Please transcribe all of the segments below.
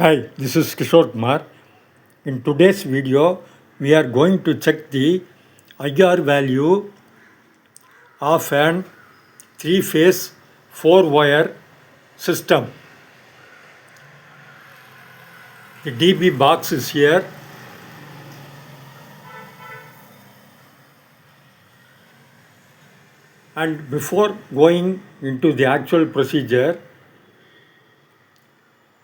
Hi, this is Kishore Kumar. In today's video, we are going to check the IR value of an 3-phase 4-wire system. The DB box is here. And before going into the actual procedure,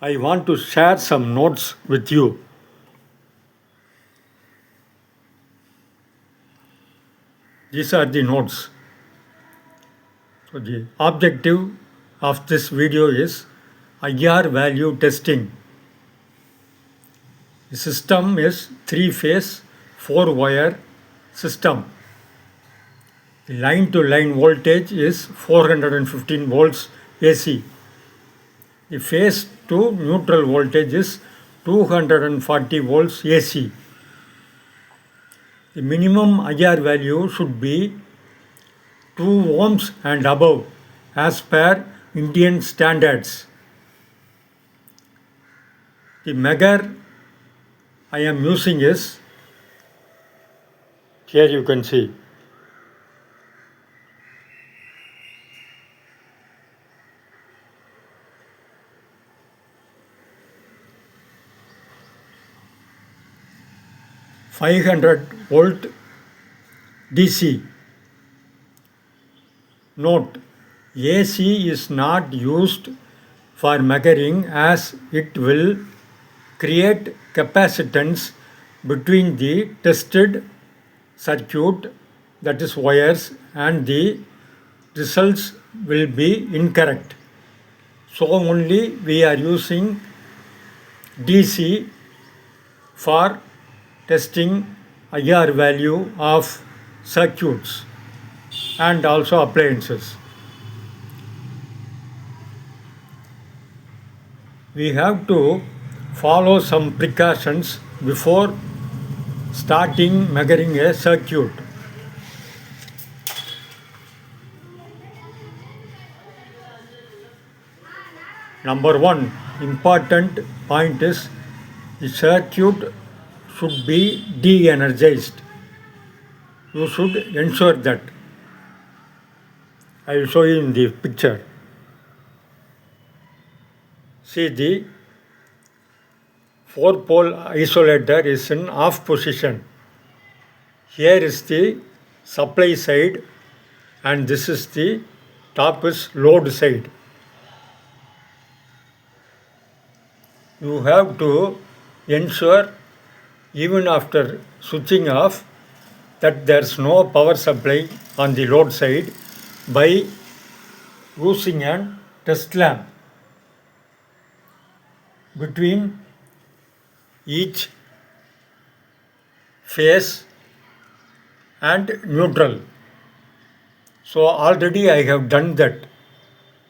I want to share some notes with you. These are the notes. So the objective of this video is IR value testing. The system is 3-phase 4-wire system. The line to line voltage is 415 volts AC. The phase to neutral voltage is 240 volts AC. The minimum IR value should be 2 ohms and above as per Indian standards. The measure I am using is, here you can see, (500-volt) DC. Note: AC is not used for measuring as it will create capacitance between the tested circuit, that is wires, and the results will be incorrect. So only we are using DC for testing IR value of circuits and also appliances. We have to follow some precautions before starting measuring a circuit. Number one important point is the circuit should be de-energized. You should ensure that. I will show you in the picture. See, the 4-pole isolator is in off position. Here is the supply side and this is the top is load side. You have to ensure even after switching off that there is no power supply on the load side by using a test lamp between each phase and neutral. So already I have done that,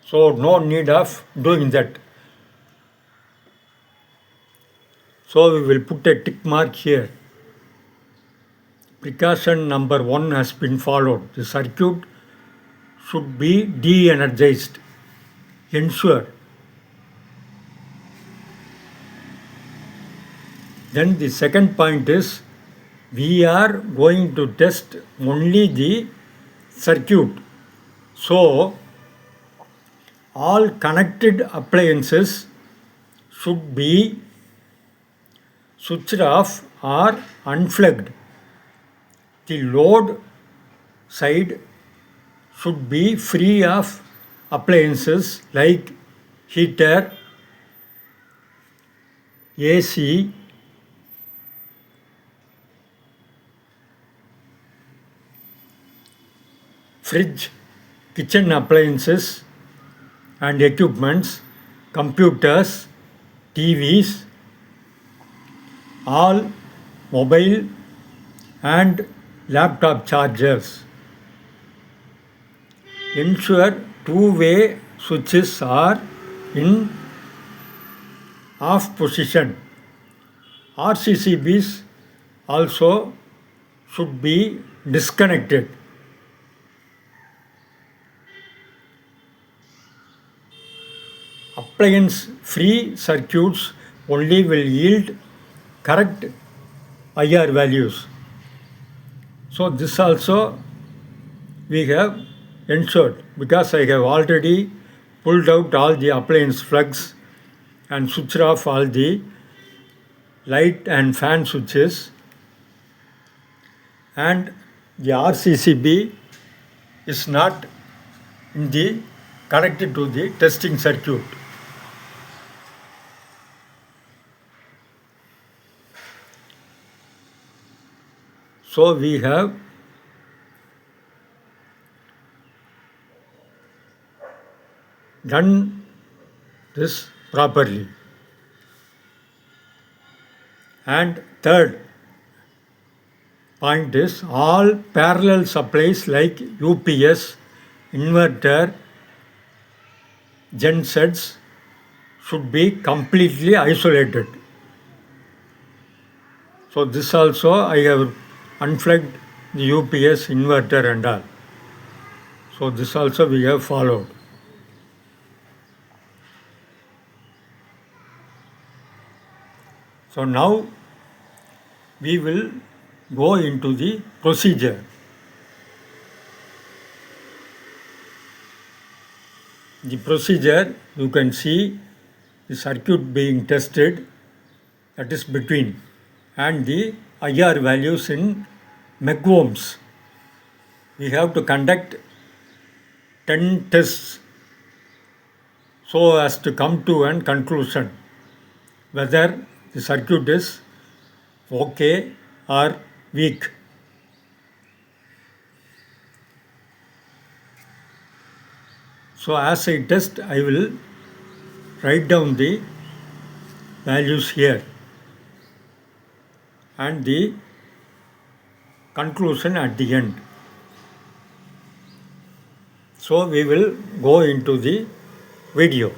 so no need of doing that. So we will put a tick mark here. Precaution number 1 has been followed. The circuit should be de-energized. Ensure. Then the second point is we are going to test only the circuit. So all connected appliances should be switched off or unplugged. The load side should be free of appliances like heater, AC, fridge, kitchen appliances and equipments, computers, TVs, all mobile and laptop chargers. Ensure two-way switches are in off position. RCCBs also should be disconnected. Appliance free circuits only will yield correct IR values. So this also we have ensured, because I have already pulled out all the appliance plugs and switched off all the light and fan switches, and the RCCB is not in the connected to the testing circuit. So we have done this properly. And third point is, all parallel supplies like UPS, inverter, gensets should be completely isolated. So this also I have unplugged the UPS, inverter and all. So this also we have followed. So now we will go into the procedure. The procedure, you can see the circuit being tested, that is between, and the IR values in megohms. We have to conduct 10 tests so as to come to a conclusion whether the circuit is okay or weak. So as I test, I will write down the values here and the conclusion at the end. So we will go into the video.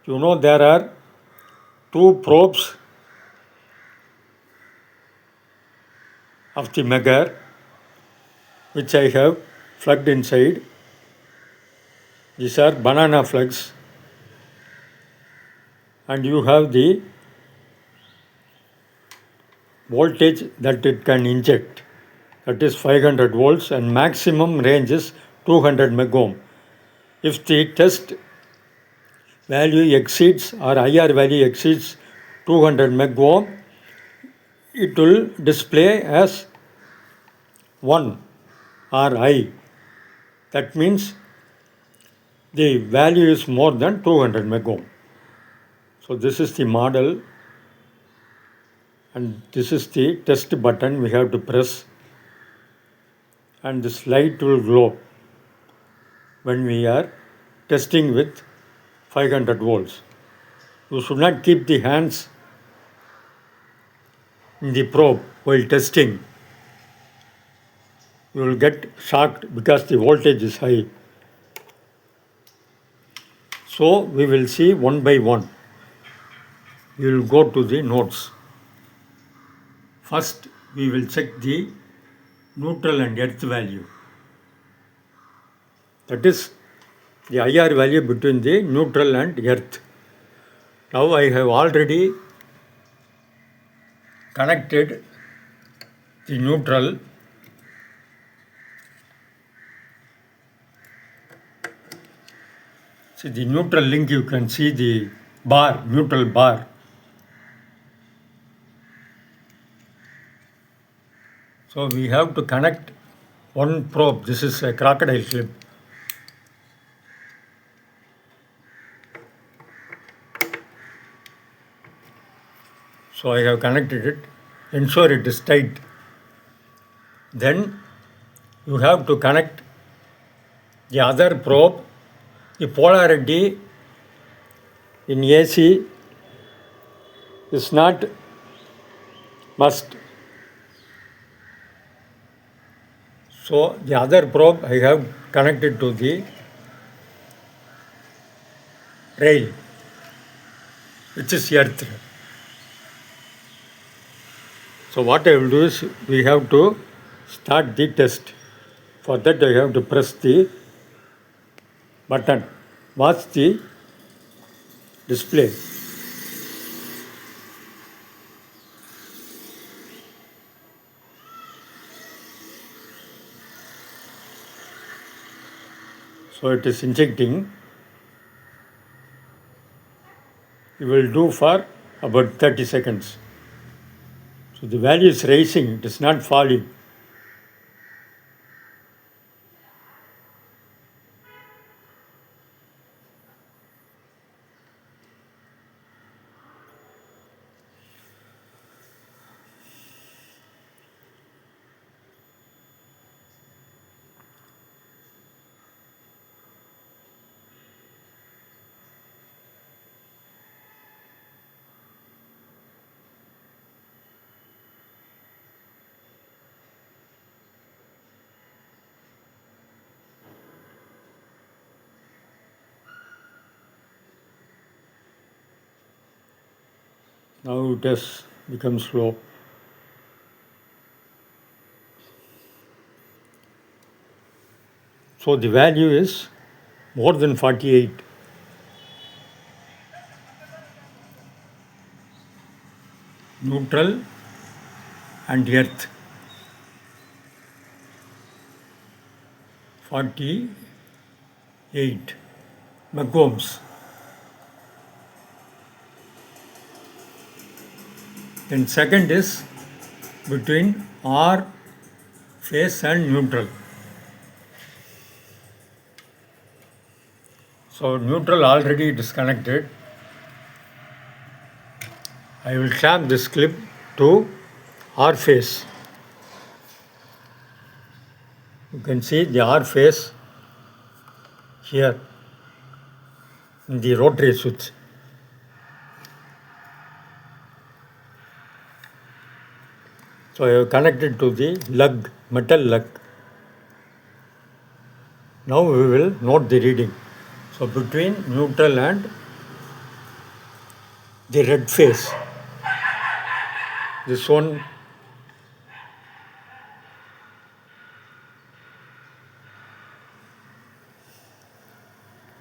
You know, there are two probes of the Megger which I have plugged inside. These are banana plugs, and you have the voltage that it can inject, that is 500 volts, and maximum range is 200 megohm. If the test value exceeds, or IR value exceeds 200 megohm, it will display as 1 or I. That means the value is more than 200 megohm. So this is the model, and this is the test button we have to press, and this light will glow when we are testing with 500 volts. You should not keep the hands in the probe while testing. You will get shocked because the voltage is high. So we will see one by one. We will go to the nodes. First, we will check the neutral and earth value. That is the IR value between the neutral and earth. Now I have already connected the neutral. See the neutral link, you can see the bar, neutral bar. So we have to connect one probe. This is a crocodile clip. So I have connected it. Ensure it is tight. Then you have to connect the other probe. The polarity in AC is not must. So the other probe I have connected to the rail, which is earth. So what I will do is, we have to start the test. For that I have to press the button. Watch the display. So it is injecting. It will do for about 30 seconds. So the value is rising, it is not falling. Now it has become slow. So the value is more than 48. Neutral and earth. 48 megohms. Then second is between R phase and neutral. So neutral already disconnected. I will clamp this clip to R phase. You can see the R phase here in the rotary switch. So I have connected to the lug, metal lug. Now we will note the reading. So between neutral and the red phase, this one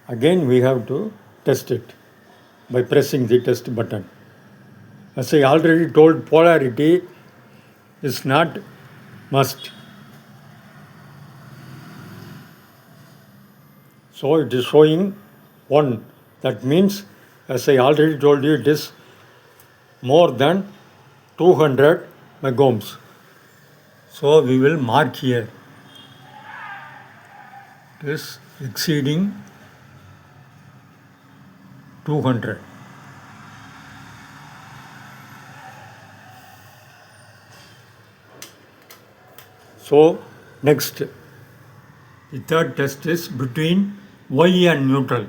again we have to test it by pressing the test button. As I already told, polarity is not must. So it is showing 1. That means, as I already told you, it is more than 200 megohms. So we will mark here. It is exceeding 200. So next, the third test is between Y and neutral.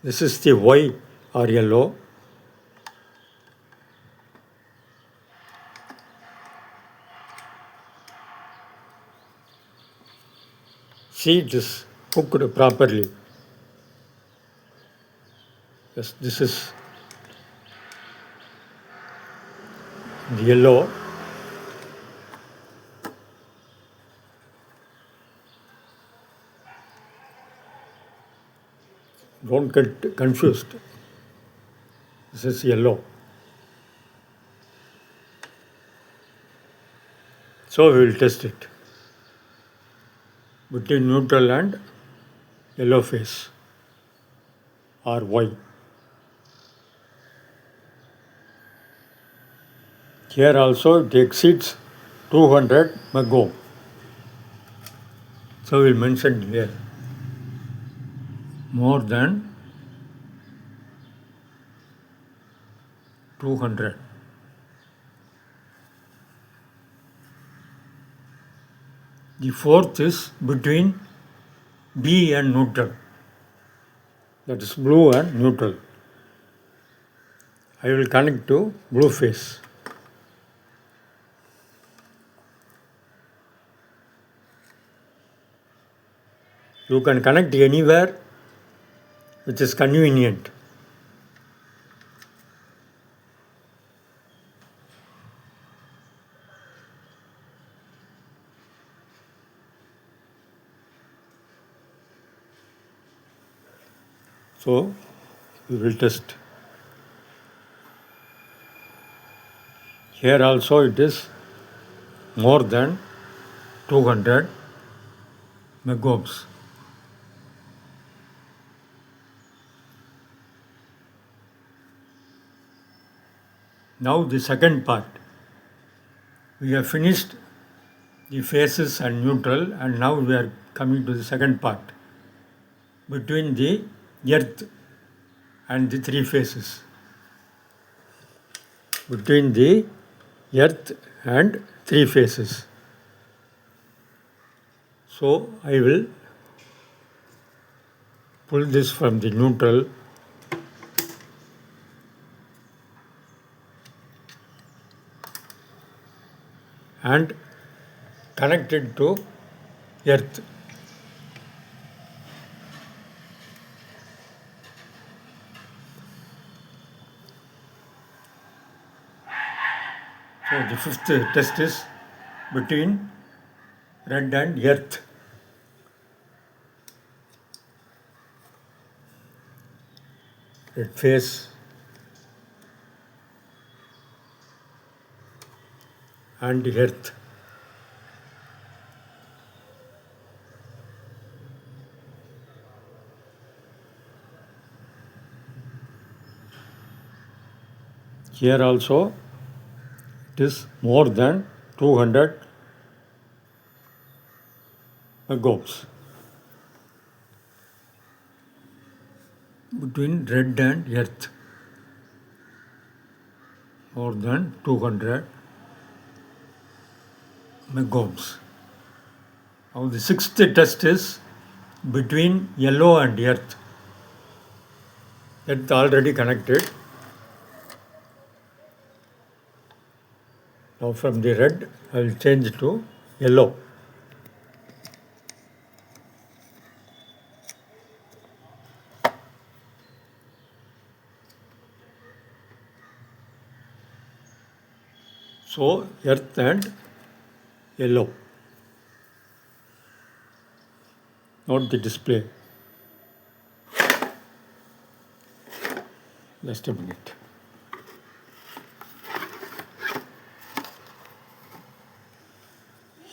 This is the Y or yellow. See, it is hooked properly. Yes, this is the yellow. Don't get confused. This is yellow. So we will test it between neutral and yellow phase or Y. Here also it exceeds 200 megohm. So we will mention here more than 200. The fourth is between B and neutral. That is blue and neutral. I will connect to blue phase. You can connect anywhere which is convenient. So we will test. Here also it is more than 200 megohms. Now the second part. We have finished the phases and neutral, and now we are coming to the second part between the earth and the three phases. Between the earth and three phases. So I will pull this from the neutral and connect it to earth. So the fifth test is between red and earth. Red phase and earth. Here also it is more than 200 megohms. Between red and earth, more than 200 megohms. Now the sixth test is between yellow and earth. Earth already connected. Now from the red I will change to yellow. So earth and yellow. Not the display. Just a minute.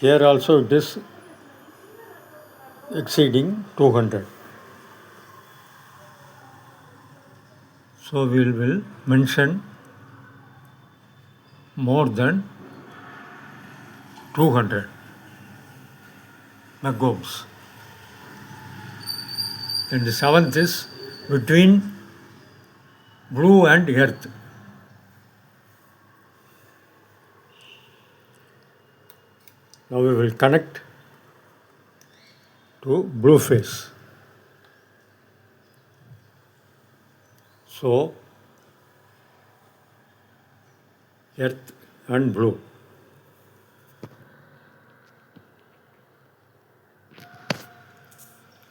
Here also it is exceeding 200. So we will mention more than 200 megohms. Then the seventh is between blue and earth. Now we will connect to blue phase. So earth and blue.